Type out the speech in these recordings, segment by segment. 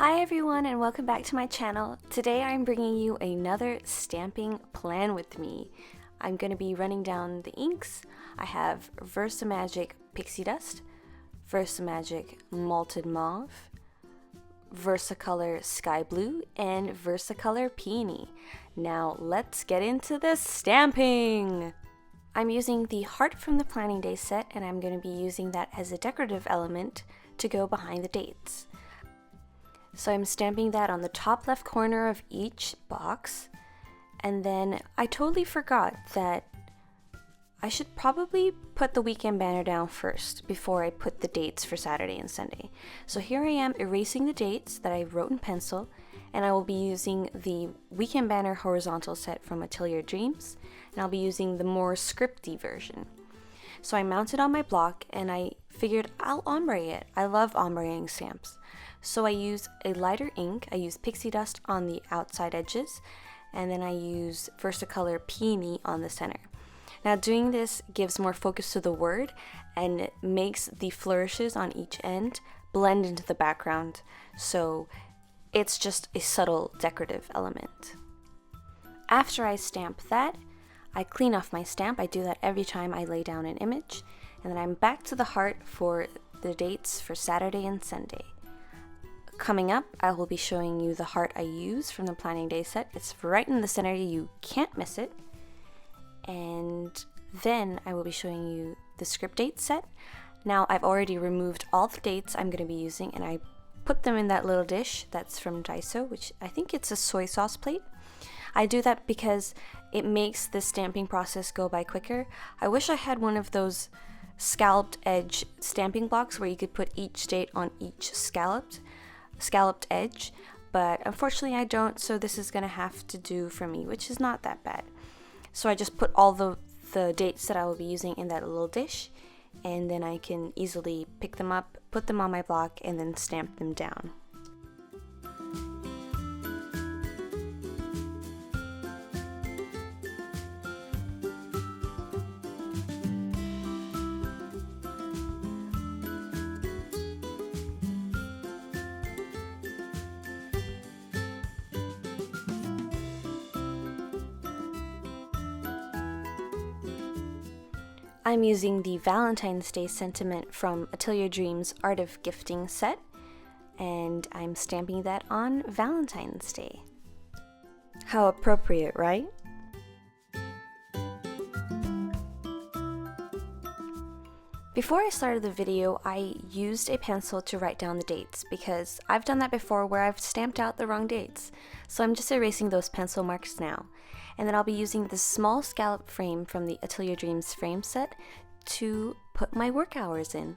Hi everyone and welcome back to my channel. Today I'm bringing you another stamping plan with me. I'm going to be running down the inks. I have VersaMagic Pixie Dust, VersaMagic Malted Mauve, VersaColor Sky Blue, and VersaColor Peony. Now let's get into the stamping! I'm using the heart from the Planning Day set and I'm going to be using that as a decorative element to go behind the dates. So I'm stamping that on the top left corner of each box, and then I totally forgot that I should probably put the weekend banner down first before I put the dates for Saturday and Sunday. So here I am erasing the dates that I wrote in pencil, and I will be using the weekend banner horizontal set from Atelier Dreams, and I'll be using the more scripty version. So I mounted on my block and I figured I'll ombre it. I love ombreing stamps. So I use a lighter ink. I use Pixie Dust on the outside edges, and then I use VersaColor Peony on the center. Now doing this gives more focus to the word and it makes the flourishes on each end blend into the background. So it's just a subtle decorative element. After I stamp that, I clean off my stamp. I do that every time I lay down an image. And then I'm back to the heart for the dates for Saturday and Sunday. Coming up, I will be showing you the heart I use from the Planning Day set. It's right in the center, you can't miss it. And then I will be showing you the script date set. Now I've already removed all the dates I'm going to be using and I put them in that little dish that's from Daiso, which I think it's a soy sauce plate. I do that because it makes the stamping process go by quicker. I wish I had one of those scalloped edge stamping blocks where you could put each date on each scalloped edge, but unfortunately I don't, so this is gonna have to do for me, which is not that bad. So I just put all the dates that I will be using in that little dish, and then I can easily pick them up, put them on my block, and then stamp them down. I'm using the Valentine's Day sentiment from Atelier Dreams Art of Gifting set, and I'm stamping that on Valentine's Day. How appropriate, right? Before I started the video, I used a pencil to write down the dates because I've done that before where I've stamped out the wrong dates. So I'm just erasing those pencil marks now. And then I'll be using this small scallop frame from the Atelier Dreams frame set to put my work hours in.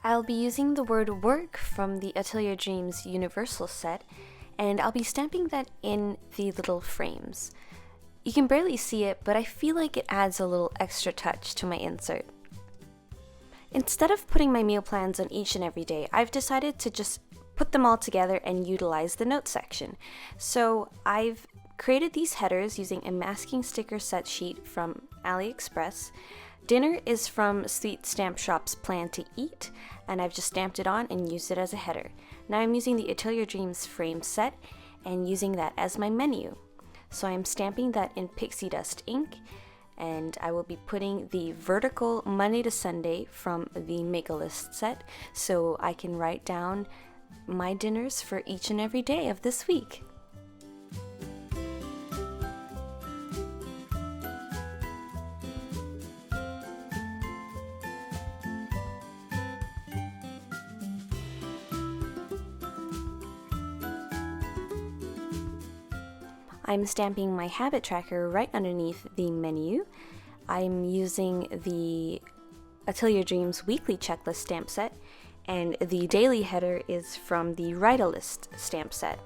I'll be using the word work from the Atelier Dreams UNI-versal set, and I'll be stamping that in the little frames. You can barely see it, but I feel like it adds a little extra touch to my insert. Instead of putting my meal plans on each and every day, I've decided to just put them all together and utilize the notes section. So I've created these headers using a masking sticker set sheet from AliExpress. Dinner is from Sweet Stamp Shop's Plan to Eat, and I've just stamped it on and used it as a header. Now I'm using the Atelier Dreams frame set and using that as my menu. So I'm stamping that in Pixie Dust ink, and I will be putting the vertical Monday to Sunday from the Make a List set so I can write down my dinners for each and every day of this week. I'm stamping my habit tracker right underneath the menu. I'm using the Atelier Dreams weekly checklist stamp set, and the daily header is from the Write a List stamp set.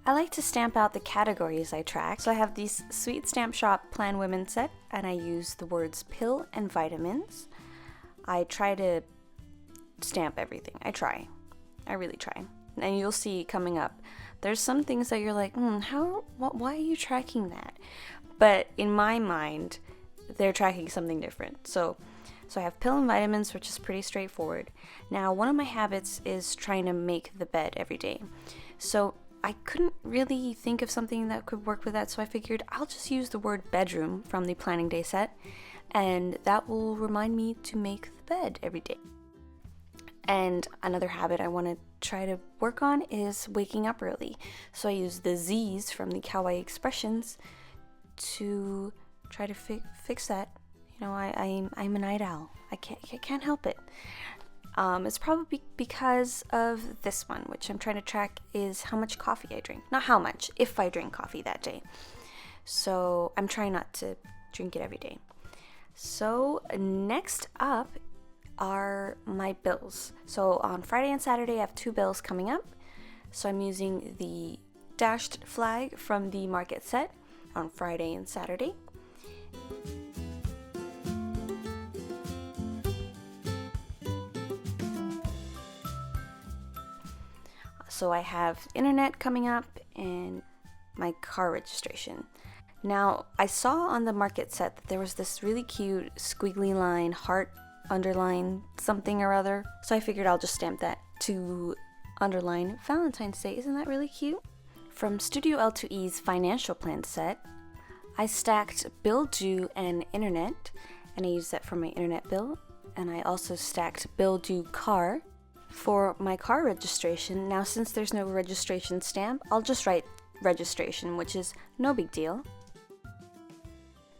I like to stamp out the categories I track. So I have these Sweet Stamp Shop Plan Women set, and I use the words pill and vitamins. I try to stamp everything. I really try. And you'll see coming up, there's some things that you're like, why are you tracking that? But in my mind, they're tracking something different. So I have pill and vitamins, which is pretty straightforward. Now, one of my habits is trying to make the bed every day. So I couldn't really think of something that could work with that, so I figured I'll just use the word bedroom from the planning day set, and that will remind me to make the bed every day. And another habit I want to try to work on is waking up early. So I use the Z's from the Kawaii Expressions to try to fix that. You know, I'm a night owl. I can't help it. It's probably because of this one, which I'm trying to track is how much coffee I drink. Not how much, if I drink coffee that day. So I'm trying not to drink it every day. So next up are my bills. So on Friday and Saturday I have 2 bills coming up. So I'm using the dashed flag from the market set on Friday and Saturday. So I have internet coming up and my car registration. Now, I saw on the market set that there was this really cute squiggly line, heart, underline, something or other. So I figured I'll just stamp that to underline Valentine's Day. Isn't that really cute? From Studio L2E's financial plan set, I stacked bill due and internet, and I used that for my internet bill. And I also stacked bill due car for my car registration. Now, since there's no registration stamp, I'll just write registration, which is no big deal.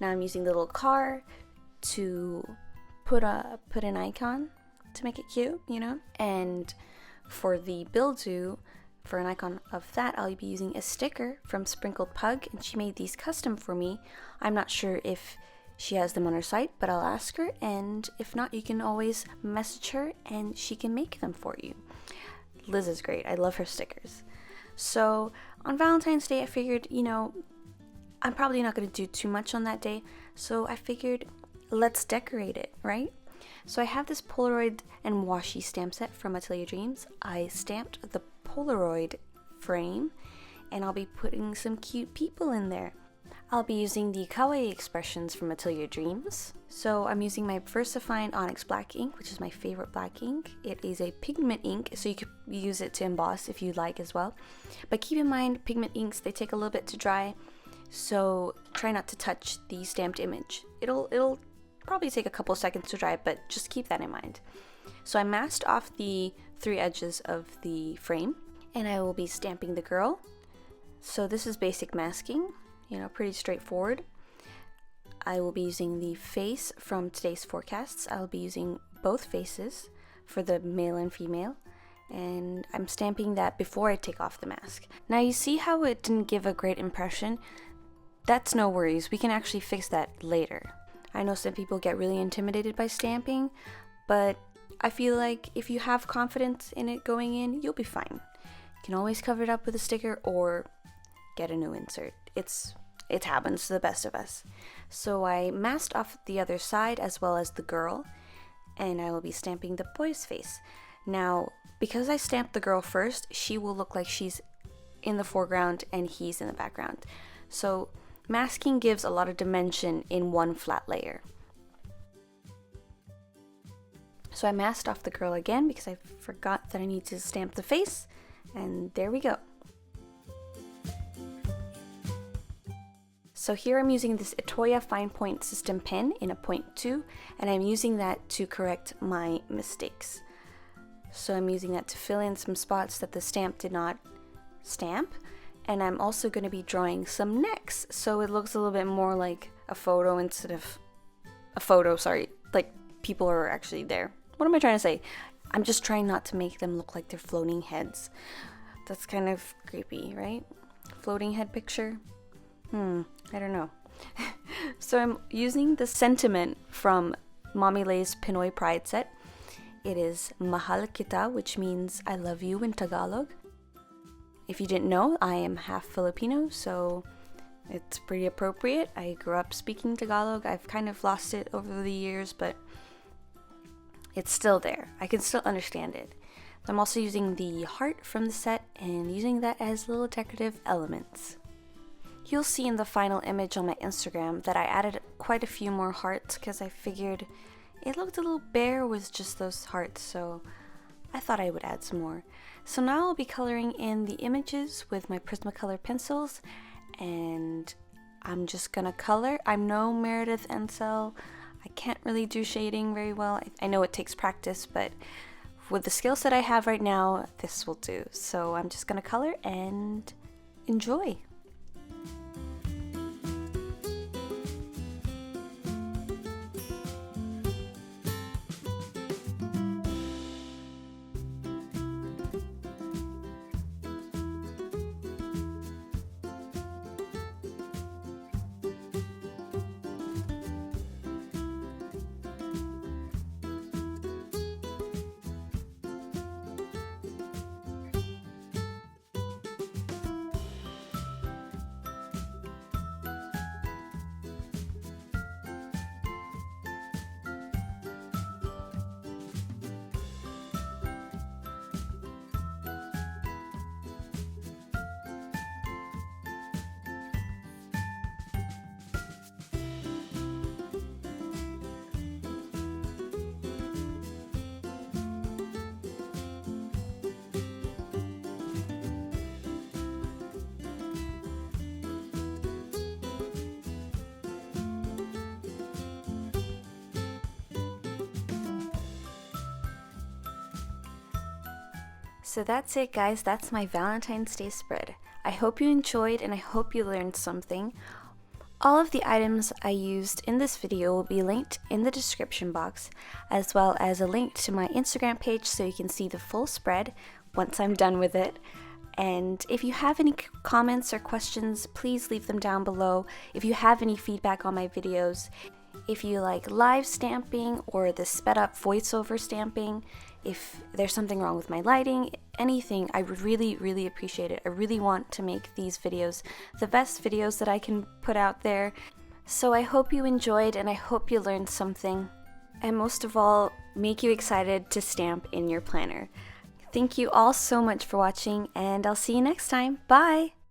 Now I'm using the little car to put an icon to make it cute, you know? And for the bill due, for an icon of that, I'll be using a sticker from Sprinkled Pug, and she made these custom for me. I'm not sure if she has them on her site, but I'll ask her, and if not, you can always message her and she can make them for you. Liz is great. I love her stickers. So on Valentine's Day, I figured, you know, I'm probably not going to do too much on that day, so I figured let's decorate it, right? So I have this Polaroid and washi stamp set from Atelier Dreams. I stamped the Polaroid frame, and I'll be putting some cute people in there. I'll be using the Kawaii Expressions from Atelier Dreams. So I'm using my VersaFine Onyx Black ink, which is my favorite black ink. It is a pigment ink, so you could use it to emboss if you'd like as well. But keep in mind, pigment inks, they take a little bit to dry, so try not to touch the stamped image. It'll probably take a couple seconds to dry, but just keep that in mind. So I masked off the 3 edges of the frame, and I will be stamping the girl. So this is basic masking. You know, pretty straightforward. I will be using the face from today's forecasts. I'll be using both faces for the male and female, and I'm stamping that before I take off the mask. Now you see how it didn't give a great impression? That's no worries, we can actually fix that later. I know some people get really intimidated by stamping, but I feel like if you have confidence in it going in, you'll be fine. You can always cover it up with a sticker or get a new insert. It happens to the best of us. So I masked off the other side as well as the girl, and I will be stamping the boy's face. Now, because I stamped the girl first, she will look like she's in the foreground and he's in the background. So masking gives a lot of dimension in one flat layer. So I masked off the girl again because I forgot that I need to stamp the face, and there we go. So here I'm using this Itoya Finepoint system pen in a 0.2, and I'm using that to correct my mistakes. So I'm using that to fill in some spots that the stamp did not stamp, and I'm also going to be drawing some necks, so it looks a little bit more like a photo instead of a photo, like people are actually there. What am I trying to say? I'm just trying not to make them look like they're floating heads. That's kind of creepy, right? Floating head picture? I don't know. So I'm using the sentiment from Mommy Lhey's Pinoy Pride set. It is Mahal Kita, which means I love you in Tagalog. If you didn't know, I am half Filipino, so it's pretty appropriate. I grew up speaking Tagalog. I've kind of lost it over the years, but it's still there. I can still understand it. I'm also using the heart from the set and using that as little decorative elements. You'll see in the final image on my Instagram that I added quite a few more hearts because I figured it looked a little bare with just those hearts, so I thought I would add some more. So now I'll be coloring in the images with my Prismacolor pencils, and I'm just gonna color. I'm no Meredith Ensel. I can't really do shading very well. I know it takes practice, but with the skill set I have right now, this will do. So I'm just gonna color and enjoy. So that's it, guys. That's my Valentine's Day spread. I hope you enjoyed and I hope you learned something. All of the items I used in this video will be linked in the description box, as well as a link to my Instagram page so you can see the full spread once I'm done with it. And if you have any comments or questions, please leave them down below. If you have any feedback on my videos, if you like live stamping or the sped up voiceover stamping, if there's something wrong with my lighting, anything, I would really appreciate it. I really want to make these videos the best videos that I can put out there. So I hope you enjoyed and I hope you learned something. And most of all, make you excited to stamp in your planner. Thank you all so much for watching, and I'll see you next time. Bye!